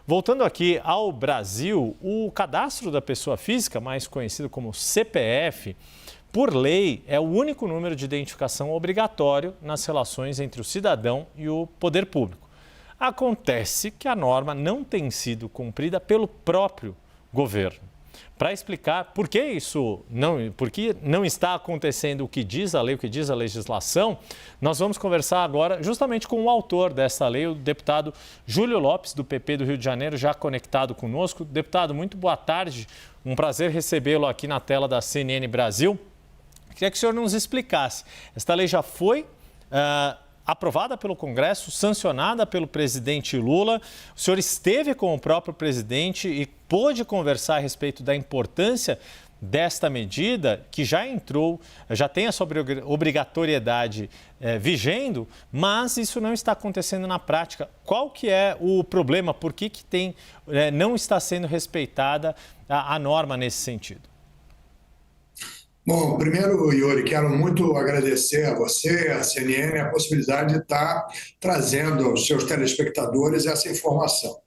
Voltando aqui ao Brasil, o cadastro da pessoa física, mais conhecido como CPF, por lei, é o único número de identificação obrigatório nas relações entre o cidadão e o poder público. Acontece que a norma não tem sido cumprida pelo próprio governo. Para explicar por que não está acontecendo o que diz a lei, o que diz a legislação, nós vamos conversar agora justamente com o autor dessa lei, o deputado Júlio Lopes, do PP do Rio de Janeiro, já conectado conosco. Deputado, muito boa tarde, um prazer recebê-lo aqui na tela da CNN Brasil. Queria que o senhor nos explicasse. Esta lei já foi aprovada pelo Congresso, sancionada pelo presidente Lula. O senhor esteve com o próprio presidente e pôde conversar a respeito da importância desta medida, que já tem a sua obrigatoriedade vigendo, mas isso não está acontecendo na prática. Qual que é o problema? Por que não está sendo respeitada a norma nesse sentido? Bom, primeiro, Yuri, quero muito agradecer a você, a CNN, a possibilidade de estar trazendo aos seus telespectadores essa informação.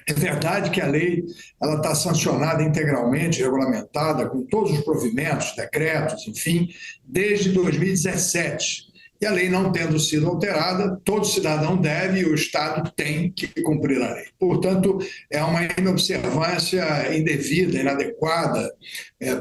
É verdade que a lei está sancionada integralmente, regulamentada, com todos os provimentos, decretos, enfim, desde 2017. E a lei não tendo sido alterada, todo cidadão deve e o Estado tem que cumprir a lei. Portanto, é uma inobservância indevida, inadequada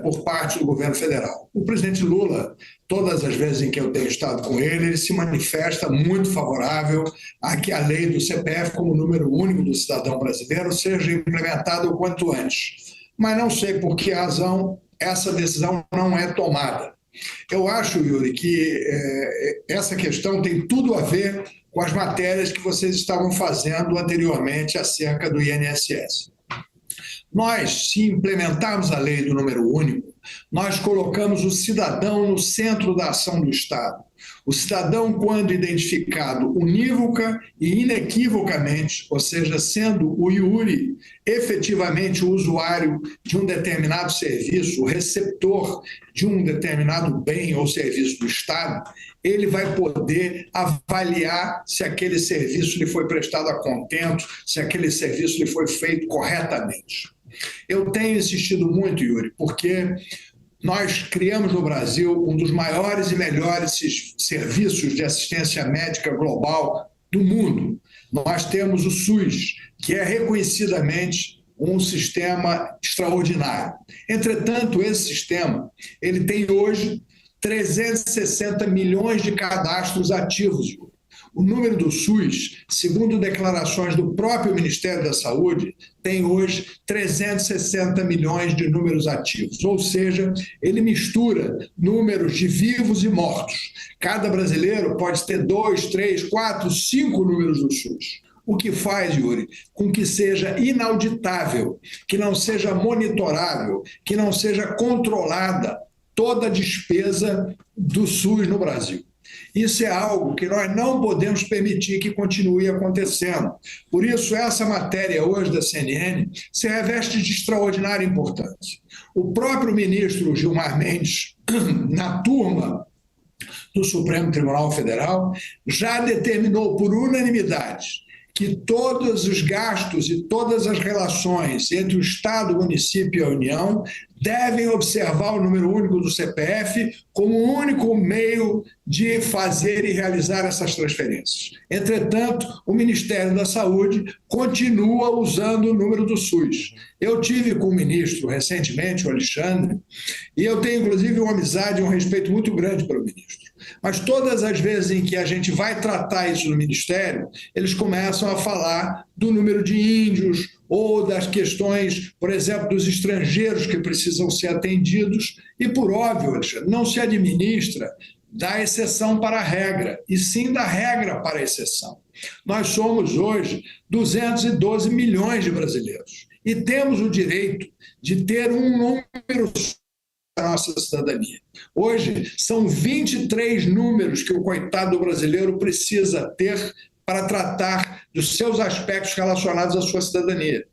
por parte do governo federal. O presidente Lula, todas as vezes em que eu tenho estado com ele se manifesta muito favorável a que a lei do CPF, como número único do cidadão brasileiro, seja implementada o quanto antes. Mas não sei por que razão essa decisão não é tomada. Eu acho, Yuri, que essa questão tem tudo a ver com as matérias que vocês estavam fazendo anteriormente acerca do INSS. Nós, se implementarmos a lei do número único, nós colocamos o cidadão no centro da ação do Estado. O cidadão, quando identificado unívoca e inequivocamente, ou seja, sendo o Yuri efetivamente o usuário de um determinado serviço, o receptor de um determinado bem ou serviço do Estado, ele vai poder avaliar se aquele serviço lhe foi prestado a contento, se aquele serviço lhe foi feito corretamente. Eu tenho insistido muito, Yuri, porque nós criamos no Brasil um dos maiores e melhores serviços de assistência médica global do mundo. Nós temos o SUS, que é reconhecidamente um sistema extraordinário. Entretanto, esse sistema ele tem hoje 360 milhões de cadastros ativos. O número do SUS, segundo declarações do próprio Ministério da Saúde, tem hoje 360 milhões de números ativos, ou seja, ele mistura números de vivos e mortos. Cada brasileiro pode ter 2, 3, 4, 5 números do SUS. O que faz, Yuri, com que seja inauditável, que não seja monitorável, que não seja controlada toda a despesa do SUS no Brasil. Isso é algo que nós não podemos permitir que continue acontecendo. Por isso, essa matéria hoje da CNN se reveste de extraordinária importância. O próprio ministro Gilmar Mendes, na turma do Supremo Tribunal Federal, já determinou por unanimidade que todos os gastos e todas as relações entre o Estado, o município e a União devem observar o número único do CPF como o único meio de fazer e realizar essas transferências. Entretanto, o Ministério da Saúde continua usando o número do SUS. Eu tive com o ministro recentemente, o Alexandre, e eu tenho inclusive uma amizade e um respeito muito grande pelo ministro. Mas todas as vezes em que a gente vai tratar isso no Ministério, eles começam a falar do número de índios ou das questões, por exemplo, dos estrangeiros que precisam ser atendidos. E, por óbvio, Alexandre, não se administra da exceção para a regra, e sim da regra para a exceção. Nós somos hoje 212 milhões de brasileiros e temos o direito de ter um número da nossa cidadania. Hoje, são 23 números que o coitado brasileiro precisa ter para tratar dos seus aspectos relacionados à sua cidadania.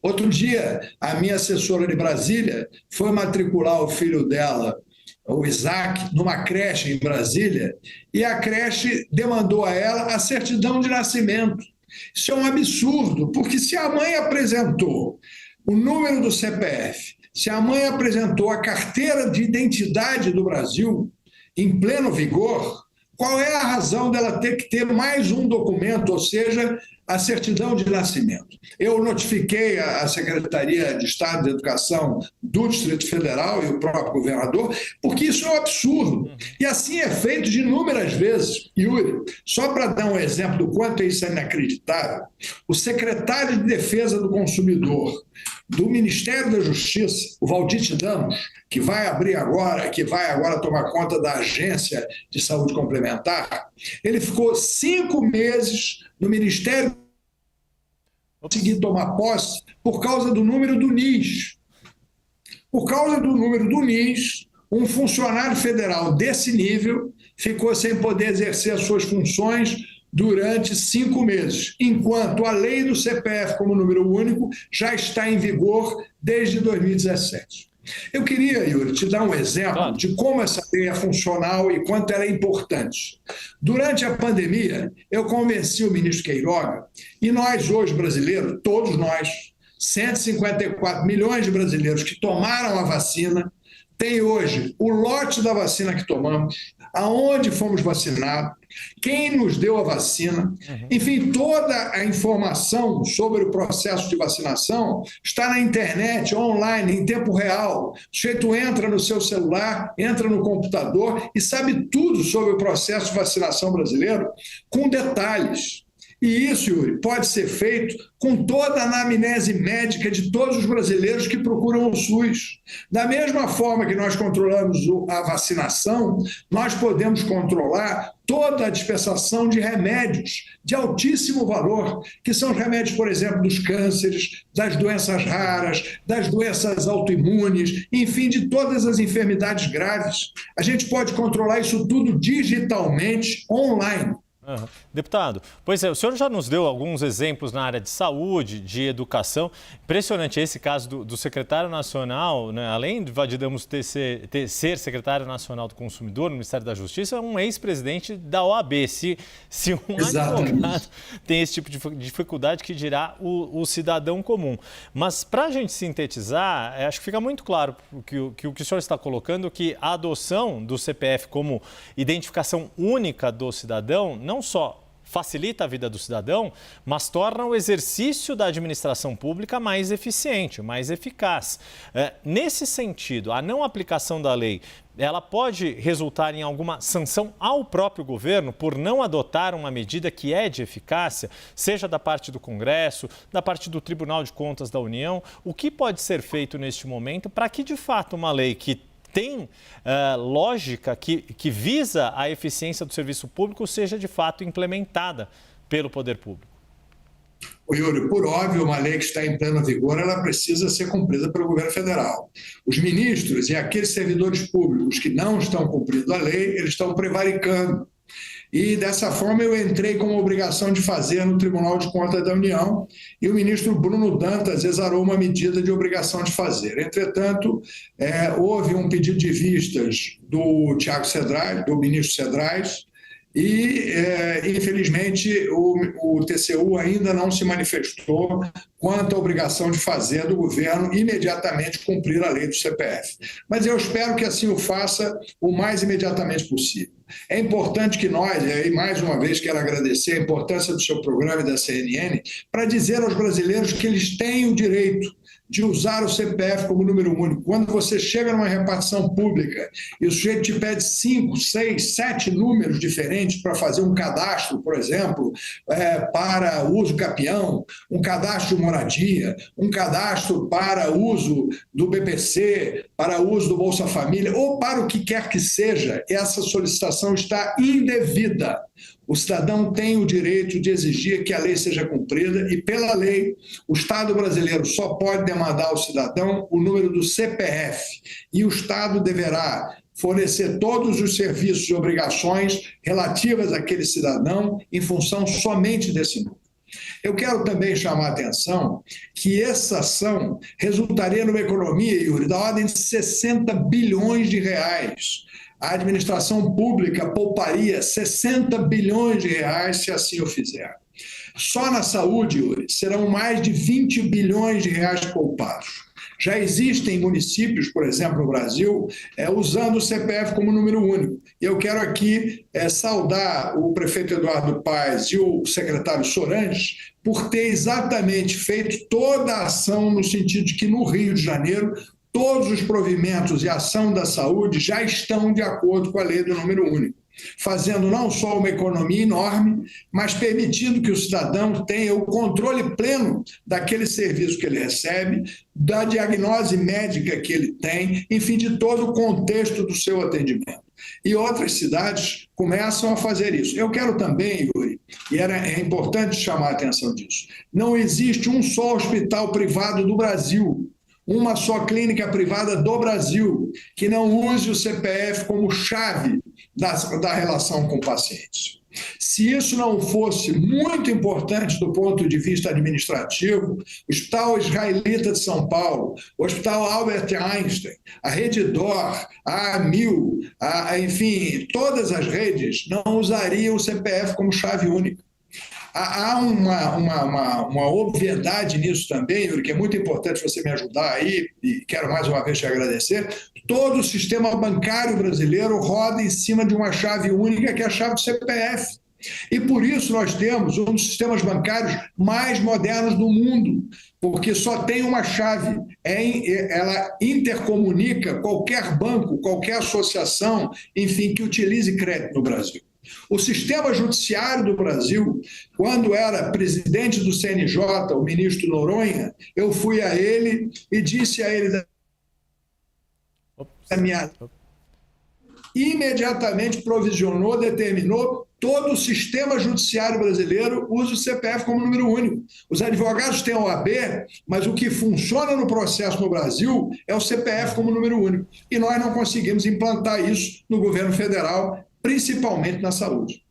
Outro dia, a minha assessora de Brasília foi matricular o filho dela, o Isaac, numa creche em Brasília, e a creche demandou a ela a certidão de nascimento. Isso é um absurdo, porque se a mãe apresentou o número do CPF, se a mãe apresentou a carteira de identidade do Brasil em pleno vigor, qual é a razão dela ter que ter mais um documento, ou seja, a certidão de nascimento? Eu notifiquei a Secretaria de Estado de Educação do Distrito Federal e o próprio governador, porque isso é um absurdo. E assim é feito de inúmeras vezes. Yuri, só para dar um exemplo do quanto isso é inacreditável, o secretário de Defesa do Consumidor do Ministério da Justiça, o Valdite Damos, que vai agora tomar conta da Agência de Saúde Complementar, ele ficou 5 meses no Ministério conseguir tomar posse por causa do número do NIS. Por causa do número do NIS, um funcionário federal desse nível ficou sem poder exercer as suas funções durante 5 meses, enquanto a lei do CPF como número único já está em vigor desde 2017. Eu queria, Yuri, te dar um exemplo de como essa lei é funcional e quanto ela é importante. Durante a pandemia, eu convenci o ministro Queiroga, e nós hoje brasileiros, todos nós, 154 milhões de brasileiros que tomaram a vacina, tem hoje o lote da vacina que tomamos, aonde fomos vacinados, quem nos deu a vacina, enfim, toda a informação sobre o processo de vacinação está na internet, online, em tempo real. O sujeito entra no seu celular, entra no computador e sabe tudo sobre o processo de vacinação brasileiro com detalhes. E isso, Yuri, pode ser feito com toda a anamnese médica de todos os brasileiros que procuram o SUS. Da mesma forma que nós controlamos a vacinação, nós podemos controlar toda a dispensação de remédios de altíssimo valor, que são os remédios, por exemplo, dos cânceres, das doenças raras, das doenças autoimunes, enfim, de todas as enfermidades graves. A gente pode controlar isso tudo digitalmente, online. Deputado, pois é, o senhor já nos deu alguns exemplos na área de saúde, de educação. Impressionante esse caso do secretário nacional, né? Além de Vadidamos ser secretário nacional do consumidor no Ministério da Justiça, é um ex-presidente da OAB. Se um advogado tem esse tipo de dificuldade, que dirá o cidadão comum. Mas para a gente sintetizar, acho que fica muito claro que o senhor está colocando, que a adoção do CPF como identificação única do cidadão não só facilita a vida do cidadão, mas torna o exercício da administração pública mais eficiente, mais eficaz. Nesse sentido, a não aplicação da lei, ela pode resultar em alguma sanção ao próprio governo por não adotar uma medida que é de eficácia, seja da parte do Congresso, da parte do Tribunal de Contas da União. O que pode ser feito neste momento para que, de fato, uma lei que tem lógica, que visa a eficiência do serviço público, seja de fato implementada pelo poder público? Yuri, por óbvio, uma lei que está em pleno vigor, ela precisa ser cumprida pelo governo federal. Os ministros e aqueles servidores públicos que não estão cumprindo a lei, eles estão prevaricando. E, dessa forma, eu entrei com uma obrigação de fazer no Tribunal de Contas da União e o ministro Bruno Dantas exarou uma medida de obrigação de fazer. Entretanto, houve um pedido de vistas do Tiago Cedrais, do ministro Cedrais, e, infelizmente, o TCU ainda não se manifestou quanto à obrigação de fazer do governo imediatamente cumprir a lei do CPF. Mas eu espero que assim o faça o mais imediatamente possível. É importante que nós, e aí mais uma vez quero agradecer a importância do seu programa e da CNN, para dizer aos brasileiros que eles têm o direito de usar o CPF como número único. Quando você chega numa repartição pública e o sujeito te pede 5, 6, 7 números diferentes para fazer um cadastro, por exemplo, para uso capião, um cadastro de moradia, um cadastro para uso do BPC, para uso do Bolsa Família, ou para o que quer que seja, essa solicitação está indevida. O cidadão tem o direito de exigir que a lei seja cumprida e, pela lei, o Estado brasileiro só pode demandar ao cidadão o número do CPF e o Estado deverá fornecer todos os serviços e obrigações relativas àquele cidadão em função somente desse número. Eu quero também chamar a atenção que essa ação resultaria numa economia, Yuri, da ordem de 60 bilhões de reais. A administração pública pouparia 60 bilhões de reais se assim o fizer. Só na saúde, Yuri, serão mais de 20 bilhões de reais poupados. Já existem municípios, por exemplo, no Brasil, usando o CPF como número único. E eu quero aqui saudar o prefeito Eduardo Paes e o secretário Soranges por ter exatamente feito toda a ação no sentido de que no Rio de Janeiro todos os provimentos e ação da saúde já estão de acordo com a lei do número único, fazendo não só uma economia enorme, mas permitindo que o cidadão tenha o controle pleno daquele serviço que ele recebe, da diagnose médica que ele tem, enfim, de todo o contexto do seu atendimento. E outras cidades começam a fazer isso. Eu quero também, Yuri, e é importante chamar a atenção disso, não existe um só hospital privado do Brasil, uma só clínica privada do Brasil que não use o CPF como chave da relação com pacientes. Se isso não fosse muito importante do ponto de vista administrativo, o Hospital Israelita de São Paulo, o Hospital Albert Einstein, a Rede D'Or, a AMIL, enfim, todas as redes não usariam o CPF como chave única. Há uma obviedade nisso também, Yuri, que é muito importante você me ajudar aí, e quero mais uma vez te agradecer. Todo o sistema bancário brasileiro roda em cima de uma chave única, que é a chave do CPF. E por isso nós temos um dos sistemas bancários mais modernos do mundo, porque só tem uma chave, ela intercomunica qualquer banco, qualquer associação, enfim, que utilize crédito no Brasil. O sistema judiciário do Brasil, quando era presidente do CNJ, o ministro Noronha, eu fui a ele e disse a ele imediatamente provisionou, determinou, todo o sistema judiciário brasileiro usa o CPF como número único. Os advogados têm OAB, mas o que funciona no processo no Brasil é o CPF como número único. E nós não conseguimos implantar isso no governo federal, principalmente na saúde.